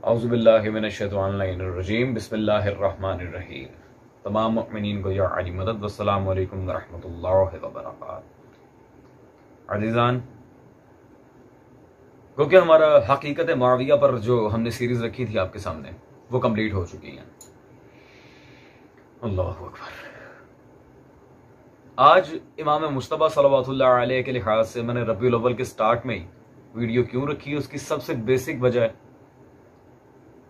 اعوذ باللہ من الشیطان الرجیم بسم اللہ الرحمن الرحیم۔ تمام مؤمنین کو یا علی مدد، والسلام علیکم ورحمۃ اللہ وبرکاتہ۔ عزیزان، کیونکہ ہمارا حقیقت معاویہ پر جو ہم نے سیریز رکھی تھی آپ کے سامنے وہ کمپلیٹ ہو چکی ہیں۔ اللہ اکبر۔ آج امام مصطفیٰ صلوات اللہ علیہ کے لحاظ سے میں نے ربیع الاول کے سٹارٹ میں ہی ویڈیو کیوں رکھی، اس کی سب سے بیسک وجہ ہے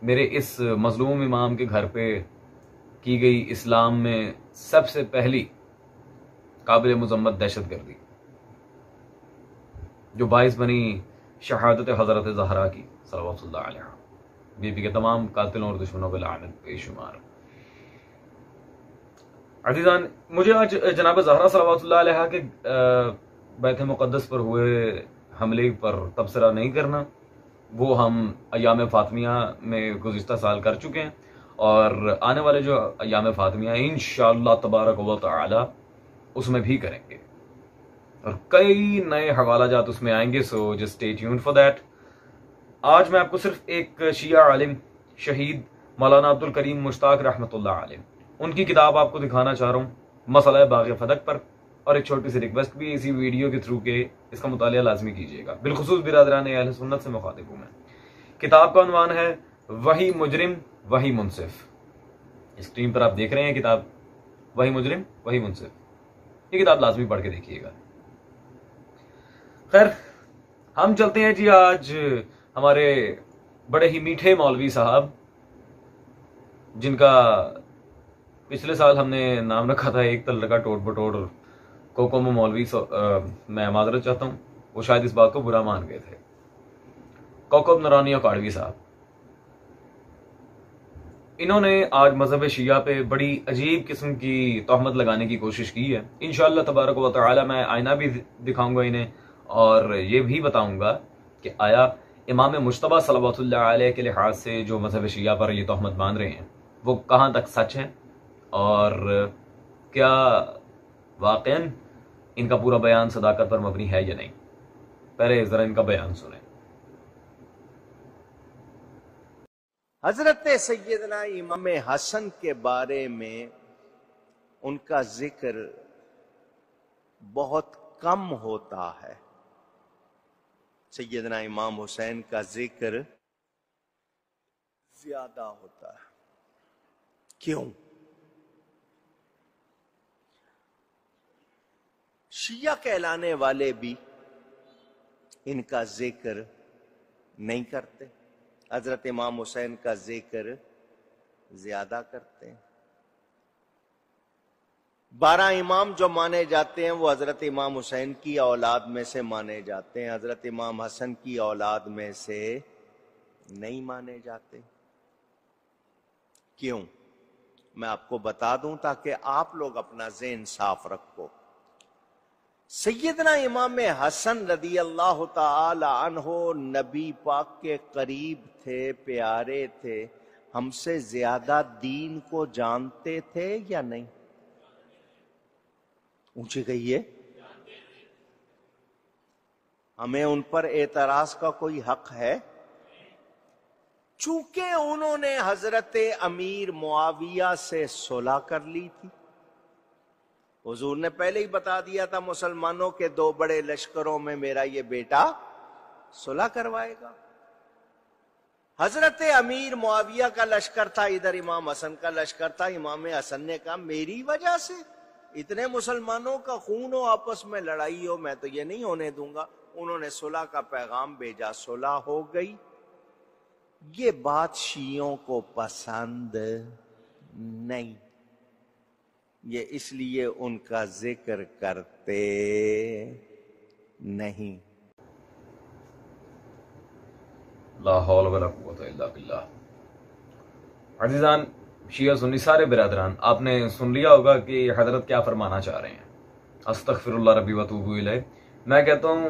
میرے اس مظلوم امام کے گھر پہ کی گئی اسلام میں سب سے پہلی قابل مذمت دہشت گردی، جو باعث بنی شہادت حضرت زہرا کی صلوات اللہ علیہ، بی بی کے تمام قاتلوں اور دشمنوں کو لعنت بے شمار۔ عزیزان، مجھے آج جناب زہرا صلوات اللہ علیہ کے بیت مقدس پر ہوئے حملے پر تبصرہ نہیں کرنا، وہ ہم ایام فاطمیہ میں گزشتہ سال کر چکے ہیں، اور آنے والے جو ایام فاطمیہ انشاءاللہ تبارک و تعالی اس میں بھی کریں گے، اور کئی نئے حوالہ جات اس میں آئیں گے، so just stay tuned for that. آج میں آپ کو صرف ایک شیعہ عالم شہید مولانا عبد الکریم مشتاق رحمۃ اللہ علیہ، ان کی کتاب آپ کو دکھانا چاہ رہا ہوں، مسئلہ باغ فدق پر، اور ایک چھوٹی سی ریکویسٹ بھی اسی ویڈیو کے تھرو کہ اس کا مطالعہ لازمی کیجیے گا، بالخصوص برادران اہل سنت سے مخاطب ہوں میں۔ کتاب کا عنوان ہے وہی مجرم وہی منصف۔ اسکرین پر آپ دیکھ رہے ہیں کتاب، وہی مجرم وہی منصف۔ یہ کتاب لازمی پڑھ کے دیکھیے گا۔ خیر، ہم چلتے ہیں جی آج ہمارے بڑے ہی میٹھے مولوی صاحب، جن کا پچھلے سال ہم نے نام رکھا تھا ایک تل رکھا ٹوٹ بٹوڑ کوکوم مولوی، میں معذرت چاہتا ہوں، وہ شاید اس بات کو برا مان گئے تھے۔ کوکب نورانی اکاڑوی صاحب، انہوں نے آج مذہب شیعہ پہ بڑی عجیب قسم کی تہمت لگانے کی کوشش کی ہے۔ انشاءاللہ تبارک و تعالی میں آئینہ بھی دکھاؤں گا انہیں، اور یہ بھی بتاؤں گا کہ آیا امام مجتبیٰ صلوات اللہ علیہ کے لحاظ سے جو مذہب شیعہ پر یہ تہمت باندھ رہے ہیں وہ کہاں تک سچ ہے، اور کیا واقعاً ان کا پورا بیان صداقت پر مبنی ہے یا نہیں۔ پہلے ذرا ان کا بیان سنیں۔ حضرت سیدنا امام حسن کے بارے میں ان کا ذکر بہت کم ہوتا ہے، سیدنا امام حسین کا ذکر زیادہ ہوتا ہے۔ کیوں؟ شیعہ کہلانے والے بھی ان کا ذکر نہیں کرتے، حضرت امام حسین کا ذکر زیادہ کرتے ہیں۔ 12 امام جو مانے جاتے ہیں وہ حضرت امام حسین کی اولاد میں سے مانے جاتے ہیں، حضرت امام حسن کی اولاد میں سے نہیں مانے جاتے۔ کیوں؟ میں آپ کو بتا دوں تاکہ آپ لوگ اپنا ذہن صاف رکھو۔ سیدنا امام حسن رضی اللہ تعالی عنہ نبی پاک کے قریب تھے، پیارے تھے، ہم سے زیادہ دین کو جانتے تھے یا نہیں؟ اونچی کہیے۔ ہمیں ان پر اعتراض کا کوئی حق ہے؟ چونکہ انہوں نے حضرت امیر معاویہ سے صلح کر لی تھی، حضور نے پہلے ہی بتا دیا تھا مسلمانوں کے 2 بڑے لشکروں میں میرا یہ بیٹا صلح کروائے گا۔ حضرت امیر معاویہ کا لشکر تھا، ادھر امام حسن کا لشکر تھا۔ امام حسن نے کہا میری وجہ سے اتنے مسلمانوں کا خون ہو، آپس میں لڑائی ہو، میں تو یہ نہیں ہونے دوں گا۔ انہوں نے صلح کا پیغام بھیجا، صلح ہو گئی۔ یہ بات شیعوں کو پسند نہیں، یہ اس لیے ان کا ذکر کرتے نہیں۔ لا حول ولا قوت الا باللہ۔ عزیزان، شیعہ سنی سارے برادران، آپ نے سن لیا ہوگا کہ حضرت کیا فرمانا چاہ رہے ہیں۔ استغفر اللہ ربی واتوب الیہ۔ میں کہتا ہوں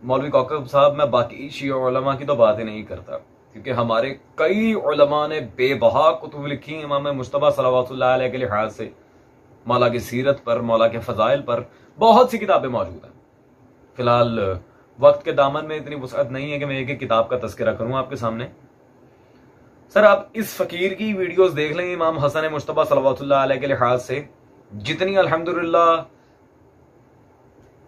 مولوی کوکب صاحب، میں باقی شیعہ علماء کی تو بات ہی نہیں کرتا، کیونکہ ہمارے کئی علماء نے بے بہا کتب لکھی امام مجتبیٰ صلوات اللہ علیہ کے لحاظ سے، مولا کی سیرت پر، مولا کے فضائل پر بہت سی کتابیں موجود ہیں۔ فی الحال وقت کے دامن میں اتنی وسعت نہیں ہے کہ میں ایک ایک کتاب کا تذکرہ کروں آپ کے سامنے، سر آپ اس فقیر کی ویڈیوز دیکھ لیں امام حسن مجتبی صلوات اللہ علیہ کے لحاظ سے، جتنی الحمدللہ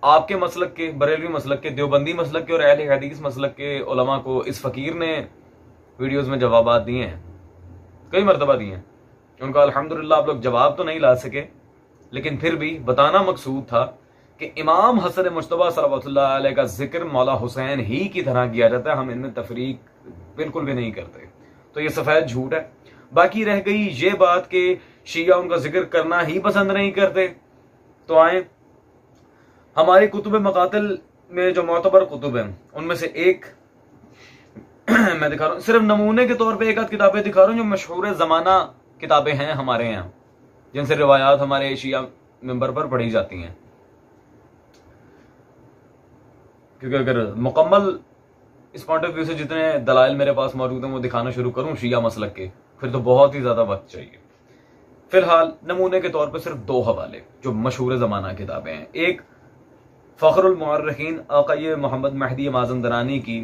آپ کے مسلک کے، بریلوی مسلک کے، دیوبندی مسلک کے اور اہل حدیث مسلک کے علماء کو اس فقیر نے ویڈیوز میں جوابات دیے ہیں، کئی مرتبہ دیے ہیں، ان کا الحمدللہ آپ لوگ جواب تو نہیں لا سکے، لیکن پھر بھی بتانا مقصود تھا کہ امام حسن مجتبی صلوات اللہ علیہ کا ذکر مولا حسین ہی کی طرح کیا جاتا ہے، ہم ان میں تفریق بالکل بھی نہیں کرتے، تو یہ سفید جھوٹ ہے۔ باقی رہ گئی یہ بات کہ شیعہ ان کا ذکر کرنا ہی پسند نہیں کرتے، تو آئیں ہماری کتب مقاتل میں جو معتبر کتب ہیں ان میں سے ایک میں دکھا رہا ہوں، صرف نمونے کے طور پہ ایک آدھ کتابیں دکھا رہا ہوں جو مشہور زمانہ کتابیں ہیں ہمارے یہاں، جن سے روایات ہمارے شیعہ ممبر پر پڑھی جاتی ہیں، کیونکہ اگر مکمل اس پوائنٹ آف ویو سے جتنے دلائل میرے پاس موجود ہیں وہ دکھانا شروع کروں شیعہ مسلک کے، پھر تو بہت ہی زیادہ وقت چاہیے۔ فی الحال نمونے کے طور پہ صرف دو حوالے جو مشہور زمانہ کتابیں ہیں، ایک فخر المؤرخین آقای محمد مہدی مازندرانی کی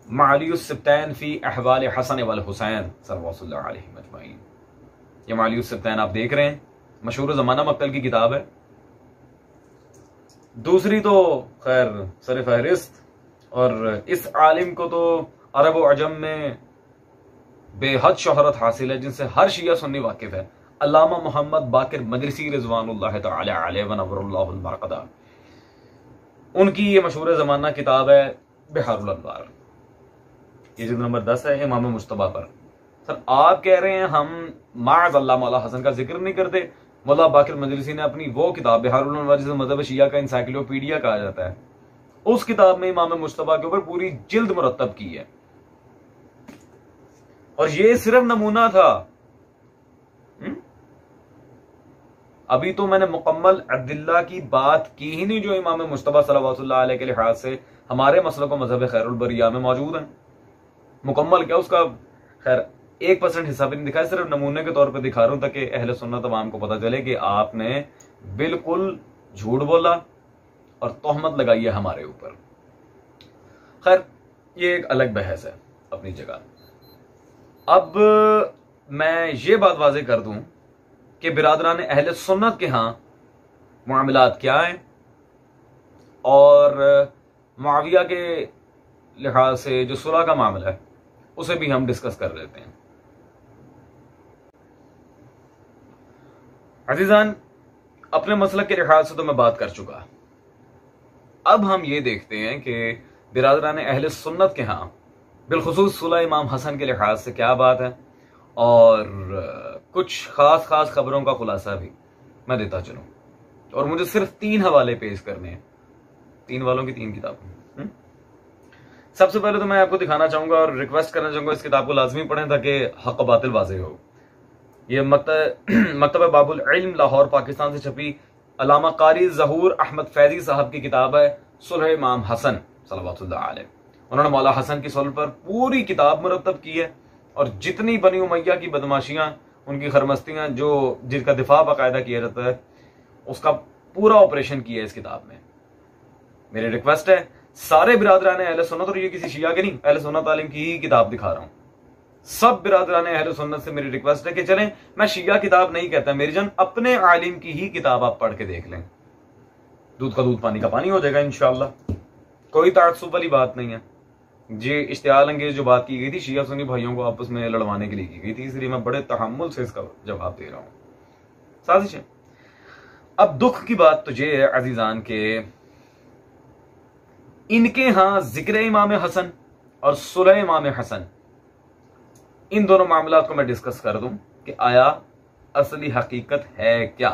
معالی السبتین فی احوال حسن والحسین صلوات اللہ علیہ مجمعین، یہ معالی السبتین آپ دیکھ رہے ہیں، مشہور زمانہ مقتل کی کتاب ہے۔ دوسری تو خیر سر فہرست، اور اس عالم کو تو عرب و عجم میں بے حد شہرت حاصل ہے، جن سے ہر شیعہ سنی واقف ہے، علامہ محمد باقر مجلسی رضوان اللہ تعالی علیہ ونور اللہ البرقدہ، ان کی یہ مشہور زمانہ کتاب ہے بحار الانوار، یہ جلد نمبر 10 ہے امام مجتبی پر۔ سر آپ کہہ رہے ہیں ہم معاذ اللہ مولا حسن کا ذکر نہیں کرتے، مولا باقر مجلسی نے اپنی وہ کتاب بحار الانوار جسے مذہب شیعہ کا انسائکلوپیڈیا کہا جاتا ہے، اس کتاب میں امام مجتبی کے اوپر پوری جلد مرتب کی ہے، اور یہ صرف نمونہ تھا، ابھی تو میں نے مکمل عبداللہ کی بات کی ہی نہیں جو امام مجتبی صلوات اللہ علیہ کے لحاظ سے ہمارے مسلک و مذہب خیر البریہ میں موجود ہیں، مکمل کیا اس کا خیر 1% حصہ بھی نہیں دکھایا، صرف نمونے کے طور پہ دکھا رہا ہوں تاکہ اہل سنت عوام کو پتہ چلے کہ آپ نے بالکل جھوٹ بولا اور تہمت لگائی ہے ہمارے اوپر۔ خیر یہ ایک الگ بحث ہے اپنی جگہ۔ اب میں یہ بات واضح کر دوں کہ برادران اہل سنت کے ہاں معاملات کیا ہیں، اور معاویہ کے لحاظ سے جو صلح کا معاملہ ہے اسے بھی ہم ڈسکس کر لیتے ہیں۔ عزیزان اپنے مسلک کے لحاظ سے تو میں بات کر چکا، اب ہم یہ دیکھتے ہیں کہ برادران اہل سنت کے ہاں بالخصوص صلح امام حسن کے لحاظ سے کیا بات ہے، اور کچھ خاص خبروں کا خلاصہ بھی میں دیتا چلوں، اور مجھے صرف 3 حوالے پیش کرنے ہیں، 3 والوں کی 3 کتابیں۔ سب سے پہلے تو میں آپ کو دکھانا چاہوں گا اور ریکویسٹ کرنا چاہوں گا اس کتاب کو لازمی پڑھیں تاکہ حق و باطل واضح ہو۔ یہ مکتبہ باب العلم لاہور پاکستان سے چھپی علامہ قاری ظہور احمد فیضی صاحب کی کتاب ہے صلح امام حسن صلوات اللہ علیہ، انہوں نے مولا حسن کی صلح پر پوری کتاب مرتب کی ہے، اور جتنی بنی امیہ کی بدماشیاں، ان کی خرمستیاں جو جن کا دفاع باقاعدہ کیا جاتا ہے، اس کا پورا آپریشن کیا ہے اس کتاب میں۔ میری ریکویسٹ ہے سارے برادران اہل سنت، اور یہ کسی شیعہ کے نہیں، اہل سنت عالم کی ہی کتاب دکھا رہا ہوں، سب برادران اہل سنت سے میری ریکویسٹ ہے کہ چلیں، میں شیعہ کتاب نہیں کہتا میری جان، اپنے عالم کی ہی کتاب آپ پڑھ کے دیکھ لیں، دودھ کا دودھ پانی کا پانی ہو جائے گا انشاءاللہ، کوئی تعصب والی بات نہیں ہے۔ یہ اشتعال انگیز جو بات کی گئی تھی شیعہ سنی بھائیوں کو آپس میں لڑوانے کے لیے کی گئی تھی، اس لیے میں بڑے تحمل سے اس کا جواب دے رہا ہوں، سازش ہے۔ اب دکھ کی بات تو یہ ہے عزیزان کہ ان کے ہاں ذکر امام حسن اور صلح امام حسن، ان دونوں معاملات کو میں ڈسکس کر دوں کہ آیا اصلی حقیقت ہے کیا۔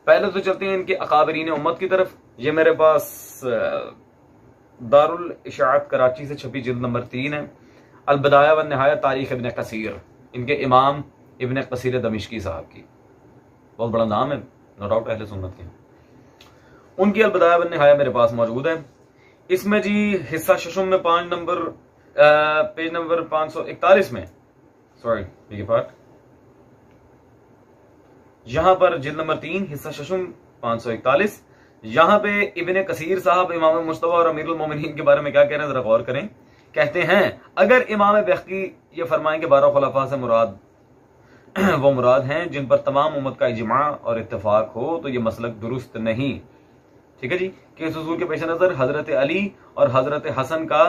پہلے تو چلتے ہیں ان کے اکابرین امت کی طرف، یہ میرے پاس دارالاشاعت کراچی سے چھپی جلد نمبر 3 ہے، البدایہ والنہایہ تاریخ ابن کثیر، ان کے امام ابن کثیر دمشقی صاحب کی، بہت بڑا نام ہے نو ڈاؤٹ اہل سنت کے، ان کی البدایہ والنہایہ میرے پاس موجود ہے۔ اس میں جی حصہ ششم میں 5 نمبر پیج نمبر 541 میں، سوری یہ پارٹ یہاں پر جلد نمبر 3 حصہ ششم 541، یہاں پہ ابن کثیر صاحب امام مجتبی اور امیر المومنین کے بارے میں کیا کہہ رہے ہیں ذرا غور کریں۔ کہتے ہیں اگر امام بہقی یہ فرمائیں کہ 12 خلفاء سے مراد وہ مراد ہیں جن پر تمام امت کا اجماع اور اتفاق ہو، تو یہ مسلک درست نہیں. ٹھیک ہے جی. کہ اس اصول کے پیش نظر حضرت علی اور حضرت حسن کا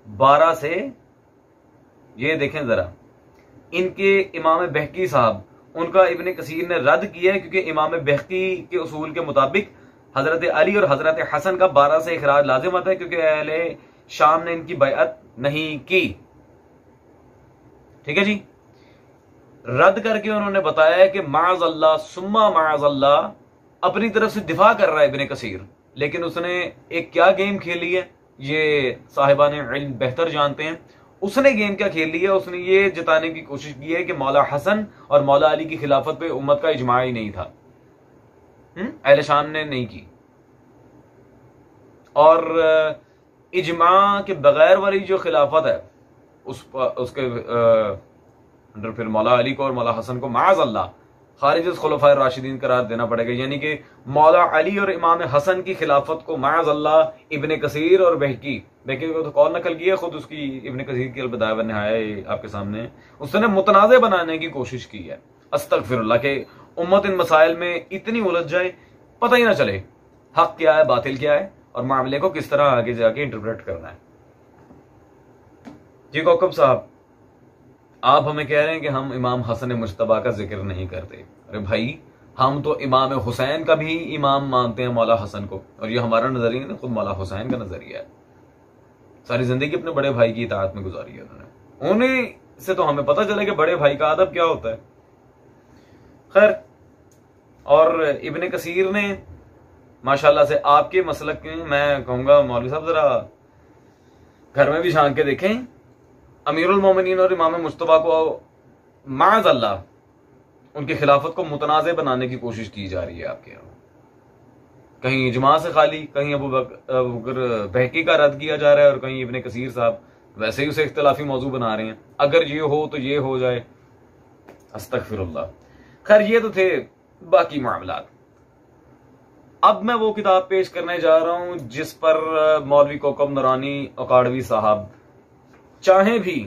12 سے، یہ دیکھیں ذرا، ان کے امام بہقی صاحب، ان کا ابن کثیر نے رد کیا ہے، کیونکہ امام بہقی کے اصول کے مطابق حضرت علی اور حضرت حسن کا 12 سے اخراج لازم آتا ہے، کیونکہ اہل شام نے ان کی بیعت نہیں کی. ٹھیک ہے جی. رد کر کے انہوں نے بتایا کہ معاذ اللہ ثم معاذ اللہ، اپنی طرف سے دفاع کر رہا ہے ابن کثیر، لیکن اس نے ایک کیا گیم کھیلی ہے، یہ صاحبان علم بہتر جانتے ہیں. اس نے گیم کیا کھیل لی ہے، اس نے یہ جتانے کی کوشش کی ہے کہ مولا حسن اور مولا علی کی خلافت پہ امت کا اجماع ہی نہیں تھا، اہل شام نے نہیں کی، اور اجماع کے بغیر والی جو خلافت ہے اس کے اندر پھر مولا علی کو اور مولا حسن کو معاذ اللہ خارج از خلفاء الراشدین قرار دینا پڑے گا. یعنی کہ مولا علی اور امام حسن کی خلافت کو معاذ اللہ ابن کثیر اور بہقی کو تو قول نقل کی ہے، خود اس کی ابن کثیر کی البدایہ والنہایہ آپ کے سامنے، اس نے متنازع بنانے کی کوشش کی ہے. استغفر اللہ، کہ امت ان مسائل میں اتنی الجھ جائے پتہ ہی نہ چلے حق کیا ہے باطل کیا ہے اور معاملے کو کس طرح آگے جا کے انٹرپریٹ کرنا ہے. جی کوکب صاحب، آپ ہمیں کہہ رہے ہیں کہ ہم امام حسن مجتبیٰ کا ذکر نہیں کرتے. ارے بھائی، ہم تو امام حسین کا بھی امام مانتے ہیں مولا حسن کو، اور یہ ہمارا نظریہ نہیں، خود مولا حسین کا نظریہ ہے. ساری زندگی اپنے بڑے بھائی کی اطاعت میں گزاری ہے انہیں سے تو ہمیں پتہ چلے کہ بڑے بھائی کا ادب کیا ہوتا ہے. خیر، اور ابن کثیر نے ماشاءاللہ سے آپ کے مسلک میں، میں کہوں گا مولوی صاحب ذرا گھر میں بھی جھانک کے دیکھیں، امیر المومنین اور امام مجتبیٰ کو معاذ اللہ ان کی خلافت کو متنازع بنانے کی کوشش کی جا رہی ہے آپ کے یہاں. کہیں اجماع سے خالی، کہیں ابو بکر بہقی کا رد کیا جا رہا ہے، اور کہیں ابن کثیر صاحب ویسے ہی اسے اختلافی موضوع بنا رہے ہیں، اگر یہ ہو تو یہ ہو جائے. استغفر اللہ. خیر، یہ تو تھے باقی معاملات. اب میں وہ کتاب پیش کرنے جا رہا ہوں جس پر مولوی کوکب نورانی اکاڑوی صاحب چاہیں بھی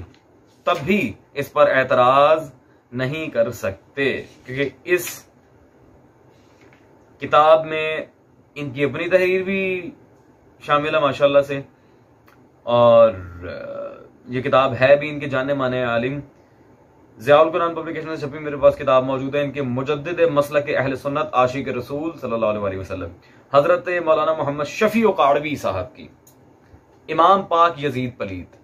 تب بھی اس پر اعتراض نہیں کر سکتے، کیونکہ اس کتاب میں ان کی اپنی تحریر بھی شامل ہے ماشاءاللہ سے، اور یہ کتاب ہے بھی ان کے جانے مانے عالم ضیاء القرآن پبلیکیشن سے چھپی میرے پاس کتاب موجود ہے، ان کے مجدد مسلک اہل سنت عاشق رسول صلی اللہ علیہ وسلم حضرت مولانا محمد شفیع اکاڑوی صاحب کی امام پاک یزید پلید.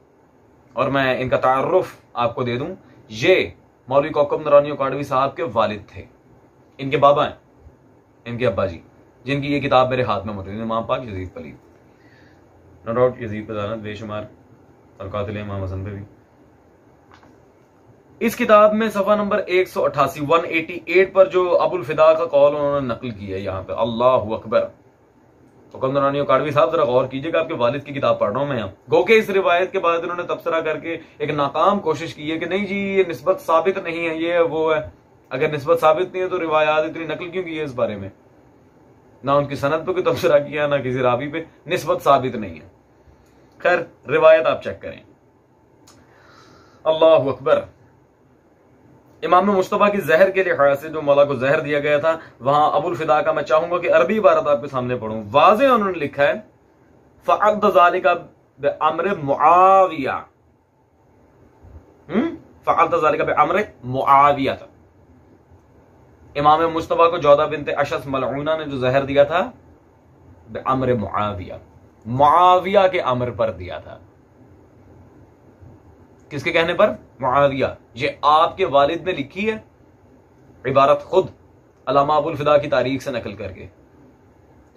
اور میں ان کا تعارف آپ کو دے دوں، یہ مولوی کوکب نورانی اکاڑوی صاحب کے والد تھے، ان کے بابا ہیں، ان کے ابا جی، جن کی یہ کتاب میرے ہاتھ میں موجود ہے، امام پاک یزید پلید. نو ڈاؤٹ یزید پہ لعنت بے شمار، اور قاتل امام حسن پہ بھی. اس کتاب میں صفحہ نمبر 188 188 پر جو ابو الفدا کا قول انہوں نے نقل کیا ہے، یہاں پہ اللہ اکبر. کوکب نورانی اکاڑوی صاحب ذرا غور کیجئے کہ آپ کے والد کی کتاب پڑھ رہا ہوں میں. گو کہ اس روایت کے بعد انہوں نے تبصرہ کر کے ایک ناکام کوشش کی ہے کہ نہیں جی یہ نسبت ثابت نہیں ہے، یہ وہ ہے. اگر نسبت ثابت نہیں ہے تو روایات اتنی نقل کیوں کی ہے اس بارے میں؟ نہ ان کی سند پہ کوئی تبصرہ کیا، نہ کسی راوی پہ، نسبت ثابت نہیں ہے. خیر، روایت آپ چیک کریں. اللہ اکبر. امام مجتبیٰ کی زہر کے لحاظ سے جو مولا کو زہر دیا گیا تھا، وہاں ابو الفدا کا میں چاہوں گا کہ عربی عبارت آپ کے سامنے پڑھوں. واضح انہوں نے لکھا ہے فعقد ذالک بامر معاویہ، فعقد ذالک بامر معاویہ تھا. امام مجتبیٰ کو جودہ بنت اشس ملعونہ نے جو زہر دیا تھا بامر معاویہ، معاویہ کے امر پر دیا تھا. کس کے کہنے پر؟ معاویہ. یہ آپ کے والد نے لکھی ہے عبارت، خود علامہ ابو الفدا کی تاریخ سے نقل کر کے.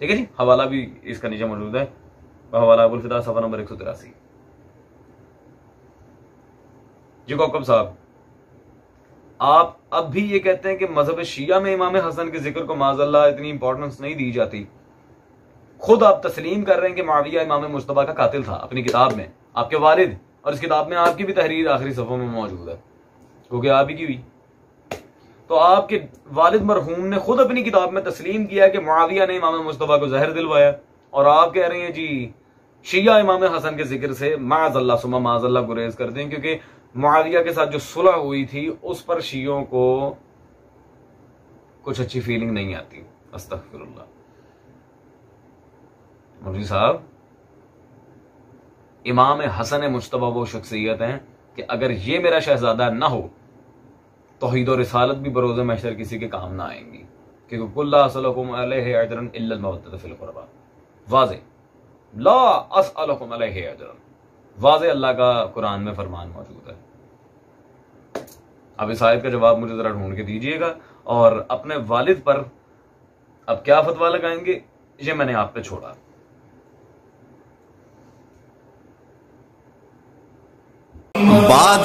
ٹھیک ہے جی، حوالہ بھی اس کا نیچے موجود ہے، حوالہ ابو الفدا صفحہ نمبر 183. جی کوکب صاحب، آپ اب بھی یہ کہتے ہیں کہ مذہب شیعہ میں امام حسن کے ذکر کو معاذ اللہ اتنی امپورٹنس نہیں دی جاتی. خود آپ تسلیم کر رہے ہیں کہ معاویہ امام مجتبیٰ کا قاتل تھا اپنی کتاب میں، آپ کے والد، اور اس کتاب میں آپ کی بھی تحریر آخری صفحوں میں موجود ہے کیونکہ آپ ہی کی ہوئی. تو آپ کے والد مرحوم نے خود اپنی کتاب میں تسلیم کیا کہ معاویہ نے امام مجتبیٰ کو زہر دلوایا، اور آپ کہہ رہے ہیں جی شیعہ امام حسن کے ذکر سے معاذ اللہ ثم معاذ اللہ گریز کرتے ہیں، کیونکہ معاویہ کے ساتھ جو صلح ہوئی تھی اس پر شیعوں کو کچھ اچھی فیلنگ نہیں آتی. استغفر اللہ. مولوی صاحب، امام حسن مجتبی وہ شخصیت ہیں کہ اگر یہ میرا شہزادہ نہ ہو توحید و رسالت بھی بروز محشر کسی کے کام نہ آئیں گی، کیونکہ کل لا اسألکم علیہ اجرا الا المودۃ فی القربى. واضح لا اسألکم علیہ اجرا، واضح اللہ کا قرآن میں فرمان موجود ہے. اب اس آیت کا جواب مجھے ذرا ڈھونڈ کے دیجیے گا، اور اپنے والد پر اب کیا فتویٰ لگائیں گے یہ میں نے آپ پہ چھوڑا. بعد